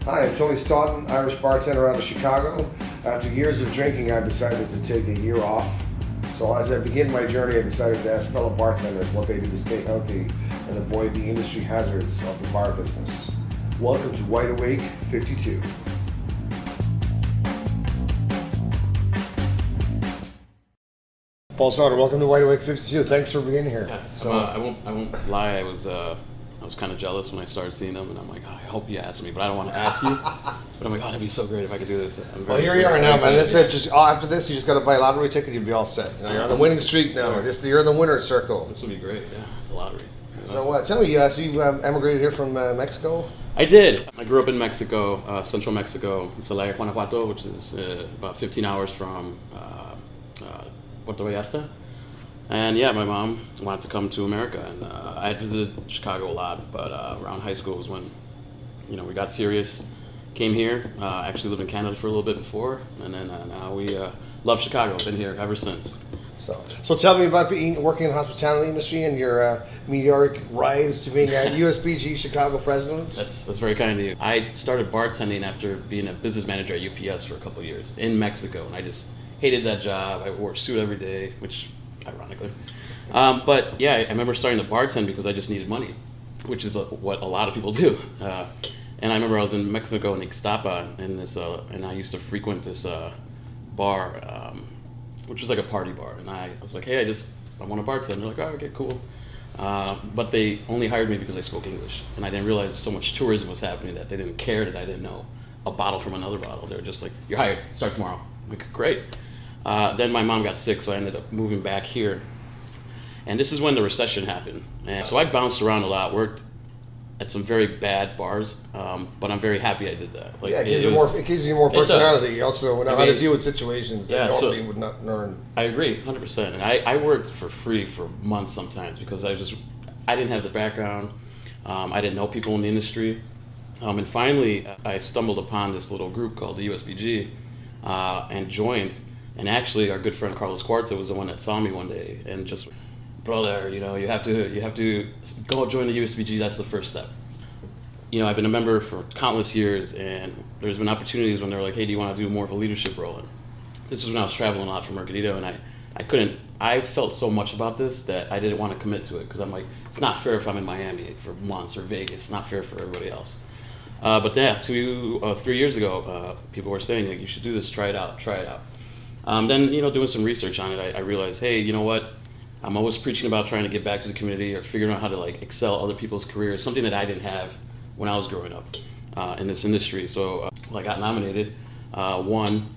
Hi, I'm Tony Stoughton, Irish bartender out of Chicago. After years of drinking, I decided to take a year off. So as I begin my journey, I decided to ask fellow bartenders what they do to stay healthy and avoid the industry hazards of the bar business. Welcome to Wide Awake 52. Paul Sauter, welcome to Wide Awake 52. Thanks for being here. Yeah, so I won't lie. I was kind of jealous when I started seeing them, and I'm like, oh, I hope you ask me, but I don't want to ask you. But I'm like, oh, that'd be so great if I could do this. Well, here you are now, man. That's it. Just after this, you just got to buy a lottery ticket. You'll be all set. You know, you're on the winning streak now. You're in the winner's circle. This would be great. Yeah, the lottery. Yeah, so tell me, so you emigrated here from Mexico? I did. I grew up in Mexico, central Mexico, in Celaya, Guanajuato, which is about 15 hours from Puerto Vallarta. And yeah, my mom wanted to come to America, and I had visited Chicago a lot, but around high school was when, we got serious. Came here, actually lived in Canada for a little bit before, and then now we love Chicago. Been here ever since. So tell me about working in the hospitality industry and your meteoric rise to being a USBG Chicago president. That's very kind of you. I started bartending after being a business manager at UPS for a couple of years in Mexico, and I just hated that job. I wore a suit every day, which ironically. But yeah, I remember starting to bartend because I just needed money, which is what a lot of people do. And I remember I was in Mexico in Ixtapa, and I used to frequent this bar, which was like a party bar. And I was like, hey, I want to bartend. They're like, oh, okay, cool. But they only hired me because I spoke English, and I didn't realize so much tourism was happening that they didn't care that I didn't know a bottle from another bottle. They were just like, you're hired, start tomorrow. I'm like, great. Then my mom got sick, so I ended up moving back here. And this is when the recession happened. And so I bounced around a lot, worked at some very bad bars, but I'm very happy I did that. Like, it gives you more personality. You also know how to deal with situations that normally would not learn. I agree, 100%. And I worked for free for months sometimes because I didn't have the background. I didn't know people in the industry. And finally, I stumbled upon this little group called the USBG and joined. And actually, our good friend Carlos Cuarta was the one that saw me one day and just, brother, you have to go join the USBG. That's the first step. I've been a member for countless years, and there's been opportunities when they were like, hey, do you want to do more of a leadership role? And this is when I was traveling a lot from Mercadito, and I couldn't. I felt so much about this that I didn't want to commit to it because I'm like, it's not fair if I'm in Miami for months or Vegas. It's not fair for everybody else. But yeah, 3 years ago, people were saying, like, you should do this. Try it out. Then, doing some research on it, I realized, hey, you know what? I'm always preaching about trying to get back to the community or figuring out how to excel other people's careers, something that I didn't have when I was growing up in this industry. So I got nominated, won,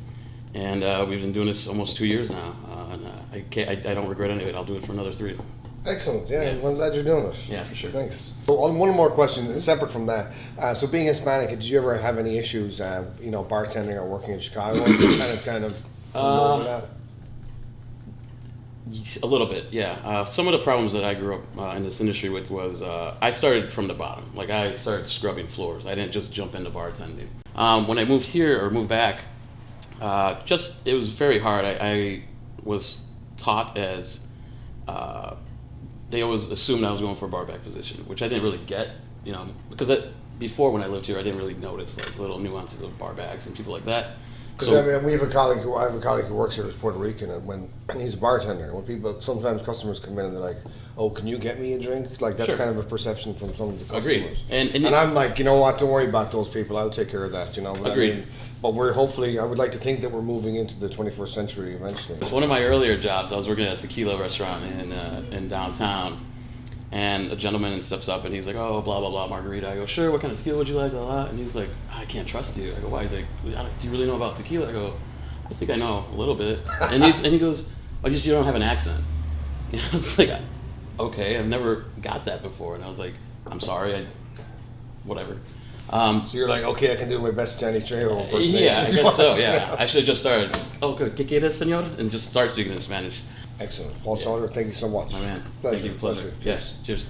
and we've been doing this almost 2 years now. And I don't regret any of it. I'll do it for another 3. Excellent. Yeah, I'm glad you're doing this. Yeah, for sure. Thanks. So one more question, separate from that. So being Hispanic, did you ever have any issues, bartending or working in Chicago? kind of. A little bit, yeah. Some of the problems that I grew up in this industry with was I started from the bottom. Like, I started scrubbing floors. I didn't just jump into bartending. When I moved back, it was very hard. I was taught as they always assumed I was going for a bar back position, which I didn't really get, because before when I lived here, I didn't really notice little nuances of bar backs and people like that. Because we have a colleague who works here who's Puerto Rican, and he's a bartender. When sometimes customers come in and they're like, "Oh, can you get me a drink?" Like, that's kind of a perception from some of the customers. Agreed. And I'm like, you know what? Don't worry about those people. I'll take care of that. But agreed. But I would like to think that we're moving into the 21st century eventually. It's one of my earlier jobs. I was working at a tequila restaurant in downtown. And a gentleman steps up and he's like, oh, blah, blah, blah, margarita. I go, sure, what kind of tequila would you like? Blah, blah. And he's like, I can't trust you. I go, why? He's like, do you really know about tequila? I go, I think I know a little bit. And he goes, oh, you don't have an accent. And I was like, okay, I've never got that before. And I was like, I'm sorry, whatever. So you're like, okay, I can do my best Danny Trejo impersonation. Yeah, I guess so, yeah. I should have just started, oh, good, ¿qué quieres, señor? And just start speaking in Spanish. Excellent. Paul Sauter, thank you so much. My man. Pleasure. Thank you, pleasure. Yes, cheers.